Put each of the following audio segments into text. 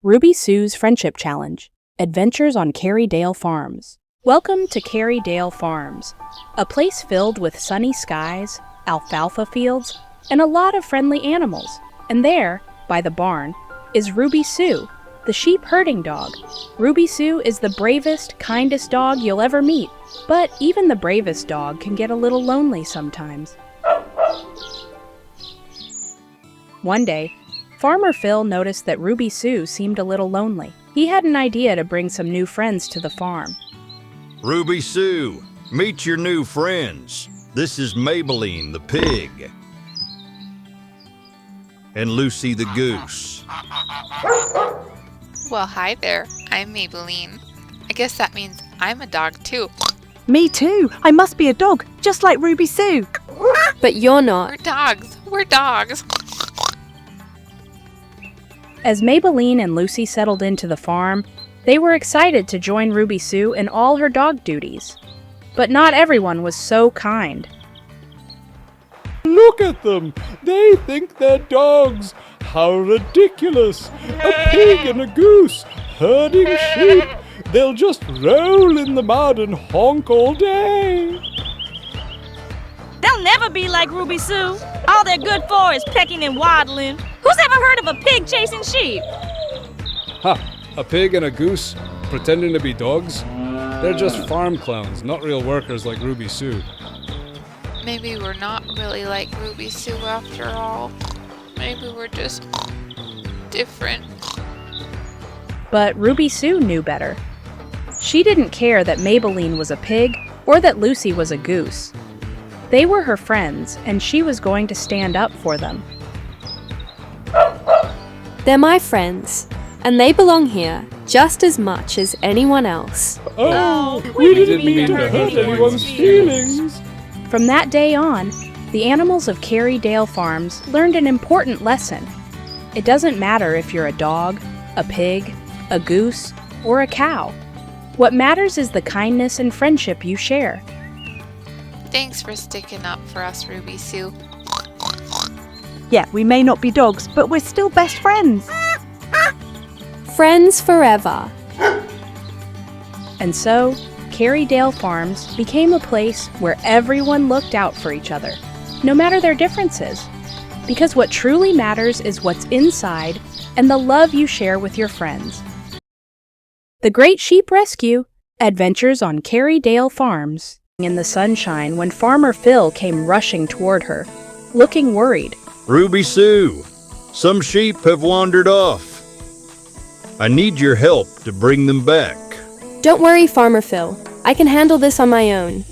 Ruby Sue's Friendship Challenge, Adventures on Karredale Farms. Welcome to Karredale Farms, a place filled with sunny skies, alfalfa fields, and a lot of friendly animals. And there, by the barn, is Ruby Sue, the sheep herding dog. Ruby Sue is the bravest, kindest dog you'll ever meet, but even the bravest dog can get a little lonely sometimes. One day, Farmer Phil noticed that Ruby Sue seemed a little lonely. He had an idea to bring some new friends to the farm. Ruby Sue, meet your new friends. This is Maybelline the pig. And Lucy the goose. Well, hi there. I'm Maybelline. I guess that means I'm a dog too. Me too. I must be a dog, just like Ruby Sue. But you're not. We're dogs. We're dogs. As Maybelline and Lucy settled into the farm, they were excited to join Ruby Sue in all her dog duties. But not everyone was so kind. Look at them! They think they're dogs! How ridiculous! A pig and a goose, herding sheep! They'll just roll in the mud and honk all day! They'll never be like Ruby Sue. All they're good for is pecking and waddling. Who's ever heard of a pig chasing sheep? Ha! A pig and a goose pretending to be dogs? They're just farm clowns, not real workers like Ruby Sue. Maybe we're not really like Ruby Sue after all. Maybe we're just different. But Ruby Sue knew better. She didn't care that Maybelline was a pig or that Lucy was a goose. They were her friends, and she was going to stand up for them. They're my friends, and they belong here just as much as anyone else. Oh, we didn't mean to hurt anyone's feelings. From that day on, the animals of Karredale Farms learned an important lesson. It doesn't matter if you're a dog, a pig, a goose, or a cow. What matters is the kindness and friendship you share. Thanks for sticking up for us, Ruby Sue. Yeah, we may not be dogs, but we're still best friends. Friends forever. And so, Karredale Farms became a place where everyone looked out for each other, no matter their differences. Because what truly matters is what's inside and the love you share with your friends. The Great Sheep Rescue, Adventures on Karredale Farms. In the sunshine when Farmer Phil came rushing toward her, looking worried. Ruby Sue, some sheep have wandered off. I need your help to bring them back. Don't worry, Farmer Phil. I can handle this on my own.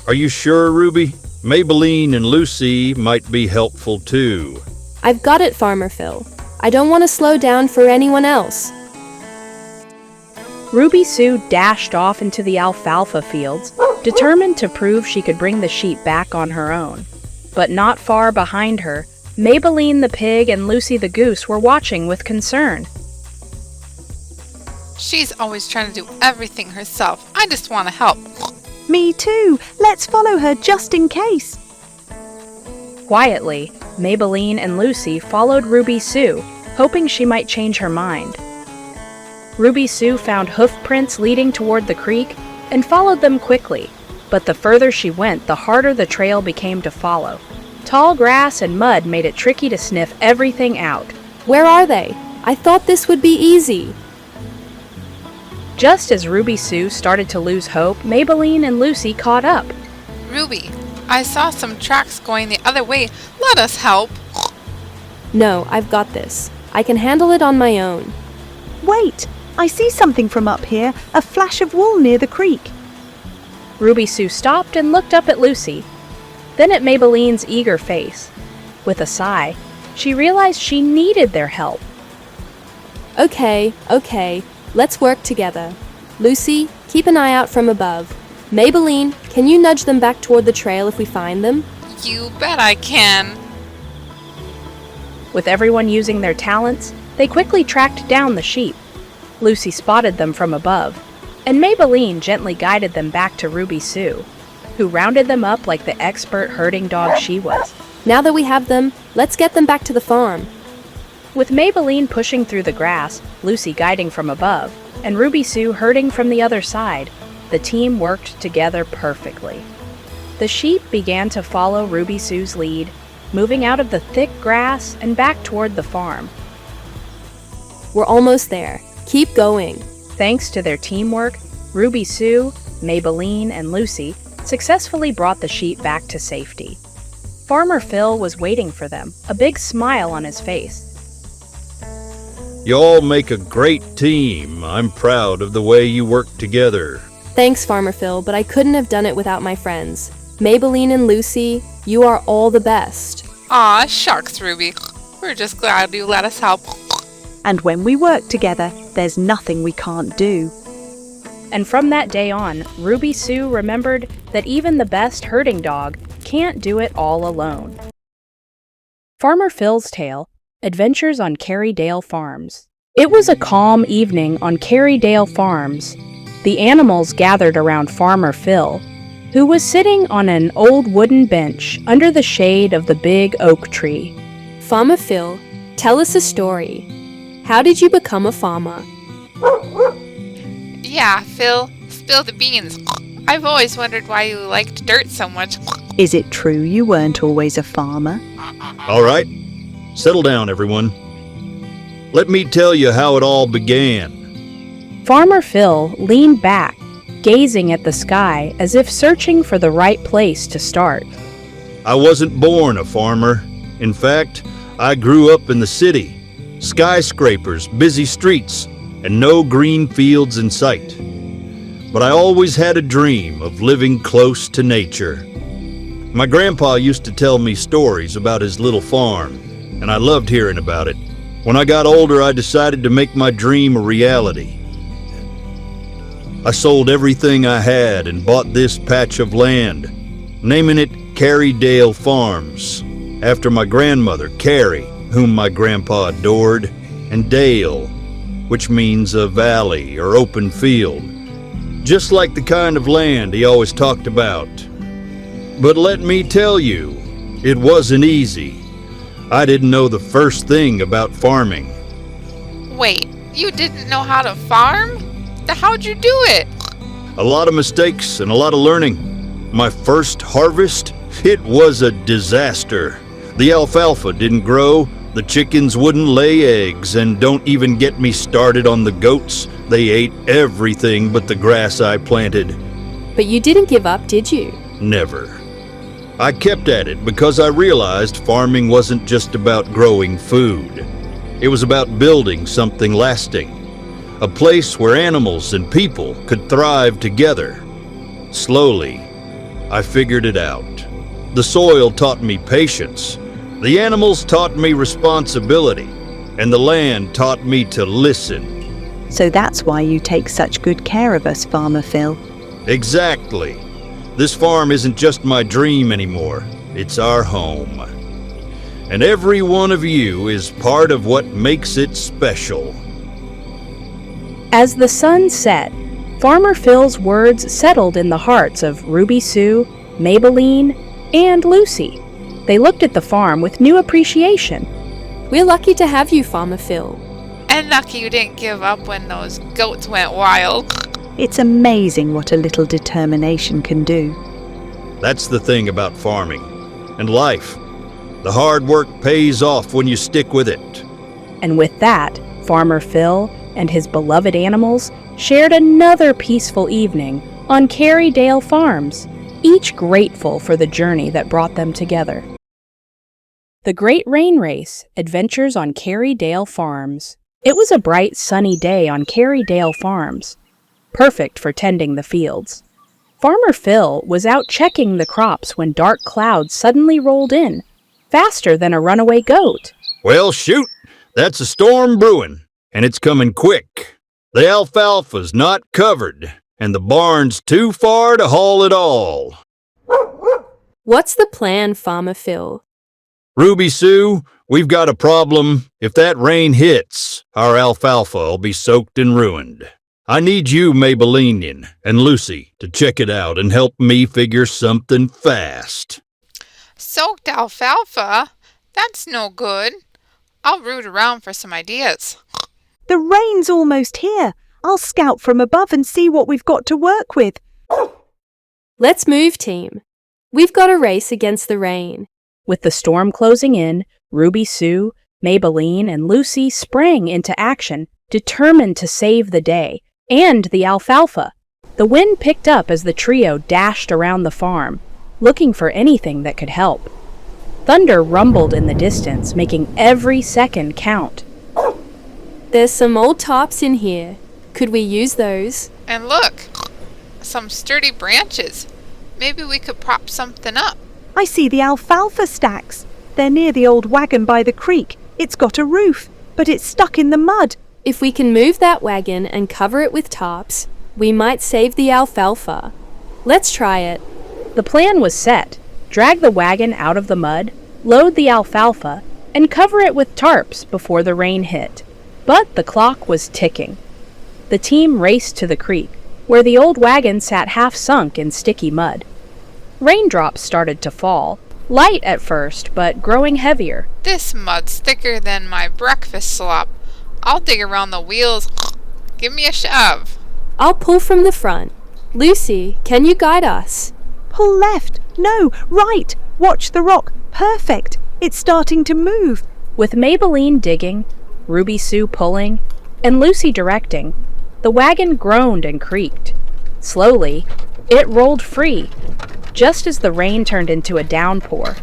Are you sure, Ruby? Maybelline and Lucy might be helpful too. I've got it, Farmer Phil. I don't want to slow down for anyone else. Ruby Sue dashed off into the alfalfa fields, determined to prove she could bring the sheep back on her own. But not far behind her, Maybelline the pig and Lucy the goose were watching with concern. She's always trying to do everything herself. I just want to help. Me too. Let's follow her just in case. Quietly, Maybelline and Lucy followed Ruby Sue, hoping she might change her mind. Ruby Sue found hoof prints leading toward the creek and followed them quickly, but the further she went, the harder the trail became to follow. Tall grass and mud made it tricky to sniff everything out. Where are they? I thought this would be easy. Just as Ruby Sue started to lose hope, Maybelline and Lucy caught up. Ruby, I saw some tracks going the other way. Let us help. No, I've got this. I can handle it on my own. Wait, I see something from up here, a flash of wool near the creek. Ruby Sue stopped and looked up at Lucy, then at Maybelline's eager face. With a sigh, she realized she needed their help. Okay. Let's work together. Lucy, keep an eye out from above. Maybelline, can you nudge them back toward the trail if we find them? You bet I can. With everyone using their talents, they quickly tracked down the sheep. Lucy spotted them from above, and Maybelline gently guided them back to Ruby Sue, who rounded them up like the expert herding dog she was. Now that we have them, let's get them back to the farm. With Maybelline pushing through the grass, Lucy guiding from above, and Ruby Sue herding from the other side, the team worked together perfectly. The sheep began to follow Ruby Sue's lead, moving out of the thick grass and back toward the farm. We're almost there. Keep going. Thanks to their teamwork, Ruby Sue, Maybelline, and Lucy successfully brought the sheep back to safety. Farmer Phil was waiting for them, a big smile on his face. You all make a great team. I'm proud of the way you work together. Thanks, Farmer Phil, but I couldn't have done it without my friends. Maybelline and Lucy, you are all the best. Aw, shucks, Ruby. We're just glad you let us help. And when we work together, there's nothing we can't do. And from that day on, Ruby Sue remembered that even the best herding dog can't do it all alone. Farmer Phil's Tale, Adventures on Karredale Farms. It was a calm evening on Karredale Farms. The animals gathered around Farmer Phil, who was sitting on an old wooden bench under the shade of the big oak tree. Farmer Phil, tell us a story. How did you become a farmer? Yeah, Phil, spill the beans. I've always wondered why you liked dirt so much. Is it true you weren't always a farmer? All right, settle down, everyone. Let me tell you how it all began. Farmer Phil leaned back, gazing at the sky as if searching for the right place to start. I wasn't born a farmer. In fact, I grew up in the city. Skyscrapers, busy streets, and no green fields in sight. But I always had a dream of living close to nature. My grandpa used to tell me stories about his little farm, and I loved hearing about it. When I got older, I decided to make my dream a reality. I sold everything I had and bought this patch of land, naming it Karredale Farms, after my grandmother, Carrie, whom my grandpa adored, and Dale, which means a valley or open field, just like the kind of land he always talked about. But let me tell you, it wasn't easy. I didn't know the first thing about farming. Wait, you didn't know how to farm? How'd you do it? A lot of mistakes and a lot of learning. My first harvest, it was a disaster. The alfalfa didn't grow, the chickens wouldn't lay eggs, and don't even get me started on the goats. They ate everything but the grass I planted. But you didn't give up, did you? Never. I kept at it because I realized farming wasn't just about growing food. It was about building something lasting. A place where animals and people could thrive together. Slowly, I figured it out. The soil taught me patience. The animals taught me responsibility, and the land taught me to listen. So that's why you take such good care of us, Farmer Phil. Exactly. This farm isn't just my dream anymore. It's our home. And every one of you is part of what makes it special. As the sun set, Farmer Phil's words settled in the hearts of Ruby Sue, Maybelline, and Lucy. They looked at the farm with new appreciation. We're lucky to have you, Farmer Phil. And lucky you didn't give up when those goats went wild. It's amazing what a little determination can do. That's the thing about farming and life. The hard work pays off when you stick with it. And with that, Farmer Phil and his beloved animals shared another peaceful evening on Karredale Farms, each grateful for the journey that brought them together. The Great Rain Race, Adventures on Karredale Farms. It was a bright, sunny day on Karredale Farms, perfect for tending the fields. Farmer Phil was out checking the crops when dark clouds suddenly rolled in, faster than a runaway goat. Well, shoot, that's a storm brewing, and it's coming quick. The alfalfa's not covered, and the barn's too far to haul it all. What's the plan, Farmer Phil? Ruby Sue, we've got a problem. If that rain hits, our alfalfa'll be soaked and ruined. I need you, Maybelline and Lucy, to check it out and help me figure something fast. Soaked alfalfa? That's no good. I'll root around for some ideas. The rain's almost here. I'll scout from above and see what we've got to work with. Let's move, team. We've got a race against the rain. With the storm closing in, Ruby Sue, Maybelline, and Lucy sprang into action, determined to save the day and the alfalfa. The wind picked up as the trio dashed around the farm, looking for anything that could help. Thunder rumbled in the distance, making every second count. There's some old tops in here. Could we use those? And look, some sturdy branches. Maybe we could prop something up. I see the alfalfa stacks. They're near the old wagon by the creek. It's got a roof, but it's stuck in the mud. If we can move that wagon and cover it with tops, we might save the alfalfa. Let's try it. The plan was set. Drag the wagon out of the mud, load the alfalfa, and cover it with tarps before the rain hit. But the clock was ticking. The team raced to the creek, where the old wagon sat half sunk in sticky mud. Raindrops started to fall, light at first, but growing heavier. This mud's thicker than my breakfast slop. I'll dig around the wheels. Give me a shove. I'll pull from the front. Lucy, can you guide us? Pull left. No, right. Watch the rock. Perfect. It's starting to move. With Maybelline digging, Ruby Sue pulling, and Lucy directing, the wagon groaned and creaked. Slowly, it rolled free, just as the rain turned into a downpour.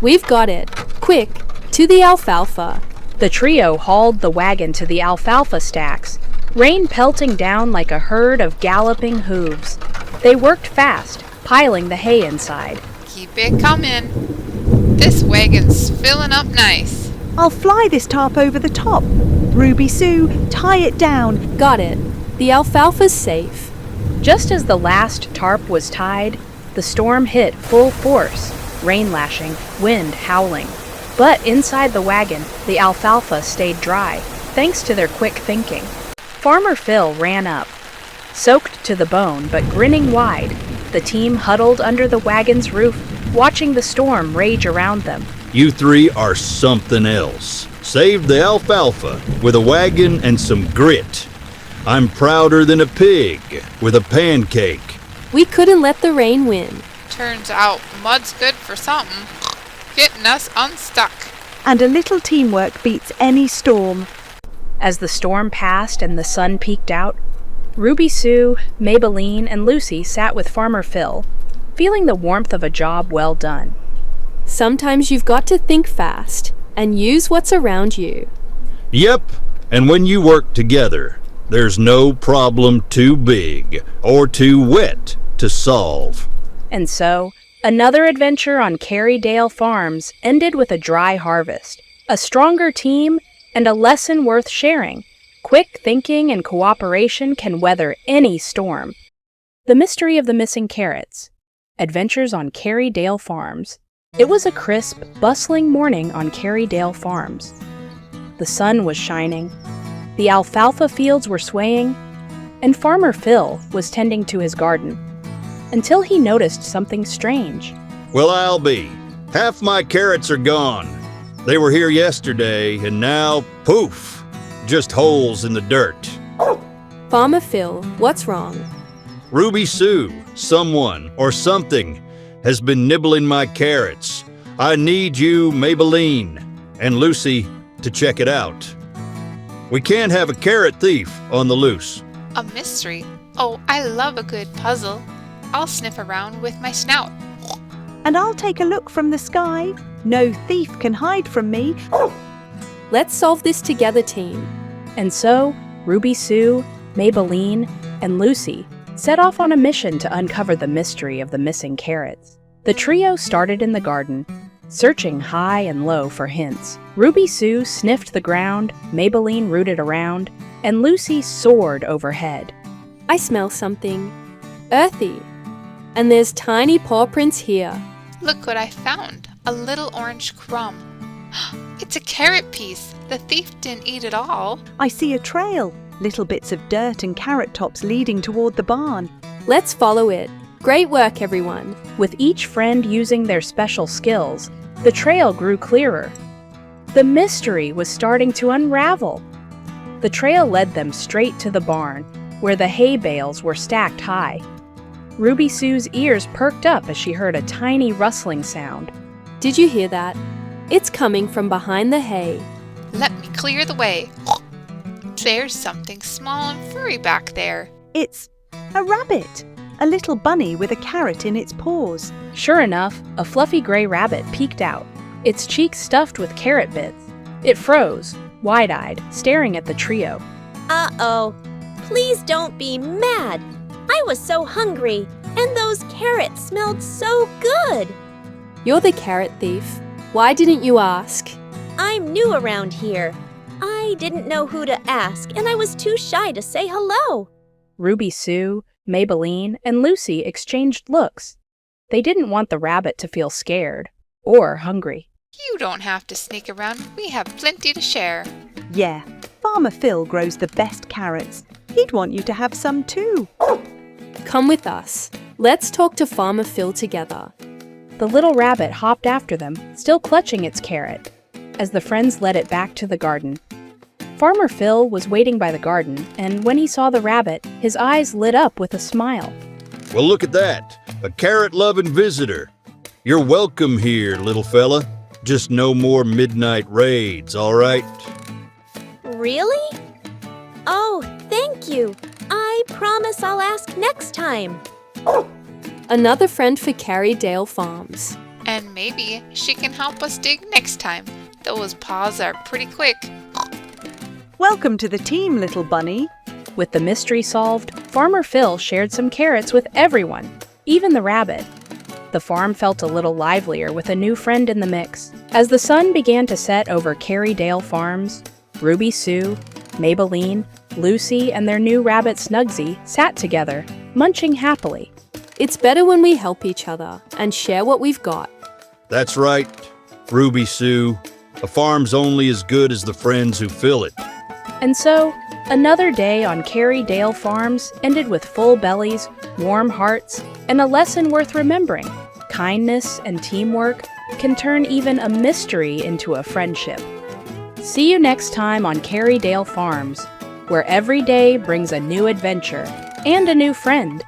We've got it. Quick, to the alfalfa. The trio hauled the wagon to the alfalfa stacks, rain pelting down like a herd of galloping hooves. They worked fast, piling the hay inside. Keep it coming. This wagon's filling up nice. I'll fly this tarp over the top. Ruby Sue, tie it down. Got it. The alfalfa's safe. Just as the last tarp was tied, the storm hit full force, rain lashing, wind howling. But inside the wagon, the alfalfa stayed dry, thanks to their quick thinking. Farmer Phil ran up. Soaked to the bone, but grinning wide, the team huddled under the wagon's roof, watching the storm rage around them. You three are something else. Saved the alfalfa with a wagon and some grit. I'm prouder than a pig with a pancake. We couldn't let the rain win. Turns out mud's good for something. Getting us unstuck. And a little teamwork beats any storm. As the storm passed and the sun peeked out, Ruby Sue, Maybelline, and Lucy sat with Farmer Phil, feeling the warmth of a job well done. Sometimes you've got to think fast and use what's around you. Yep, and when you work together, there's no problem too big or too wet to solve. And so, another adventure on Karredale Farms ended with a dry harvest, a stronger team, and a lesson worth sharing. Quick thinking and cooperation can weather any storm. The Mystery of the Missing Carrots. Adventures on Karredale Farms. It was a crisp, bustling morning on Karredale Farms. The sun was shining, the alfalfa fields were swaying, and Farmer Phil was tending to his garden, until he noticed something strange. Well, I'll be. Half my carrots are gone. They were here yesterday, and now, poof, just holes in the dirt. Farmer Phil, what's wrong? Ruby Sue, someone or something has been nibbling my carrots. I need you, Maybelline, and Lucy to check it out. We can't have a carrot thief on the loose. A mystery? Oh, I love a good puzzle. I'll sniff around with my snout. And I'll take a look from the sky. No thief can hide from me. Let's solve this together, team. And so, Ruby Sue, Maybelline, and Lucy set off on a mission to uncover the mystery of the missing carrots. The trio started in the garden, searching high and low for hints. Ruby Sue sniffed the ground, Maybelline rooted around, and Lucy soared overhead. I smell something earthy. And there's tiny paw prints here. Look what I found. A little orange crumb. It's a carrot piece. The thief didn't eat it all. I see a trail. Little bits of dirt and carrot tops leading toward the barn. Let's follow it. Great work, everyone. With each friend using their special skills, the trail grew clearer. The mystery was starting to unravel. The trail led them straight to the barn, where the hay bales were stacked high. Ruby Sue's ears perked up as she heard a tiny rustling sound. Did you hear that? It's coming from behind the hay. Let me clear the way. There's something small and furry back there. It's a rabbit, a little bunny with a carrot in its paws. Sure enough, a fluffy gray rabbit peeked out, its cheeks stuffed with carrot bits. It froze, wide-eyed, staring at the trio. Uh-oh. Please don't be mad. I was so hungry, and those carrots smelled so good. You're the carrot thief. Why didn't you ask? I'm new around here. I didn't know who to ask, and I was too shy to say hello. Ruby Sue, Maybelline, and Lucy exchanged looks. They didn't want the rabbit to feel scared or hungry. You don't have to sneak around. We have plenty to share. Yeah, Farmer Phil grows the best carrots. He'd want you to have some too. Come with us. Let's talk to Farmer Phil together. The little rabbit hopped after them, still clutching its carrot, as the friends led it back to the garden. Farmer Phil was waiting by the garden, and when he saw the rabbit, his eyes lit up with a smile. Well, look at that. A carrot-loving visitor. You're welcome here, little fella. Just no more midnight raids, all right? Really? Oh, thank you. I promise I'll ask next time. Another friend for Karredale Farms. And maybe she can help us dig next time. Those paws are pretty quick. Welcome to the team, little bunny. With the mystery solved, Farmer Phil shared some carrots with everyone, even the rabbit. The farm felt a little livelier with a new friend in the mix. As the sun began to set over Karredale Farms, Ruby Sue, Maybelline, Lucy, and their new rabbit Snugsy sat together, munching happily. It's better when we help each other and share what we've got. That's right, Ruby Sue. A farm's only as good as the friends who fill it. And so, another day on Karredale Farms ended with full bellies, warm hearts, and a lesson worth remembering. Kindness and teamwork can turn even a mystery into a friendship. See you next time on Karredale Farms, where every day brings a new adventure and a new friend.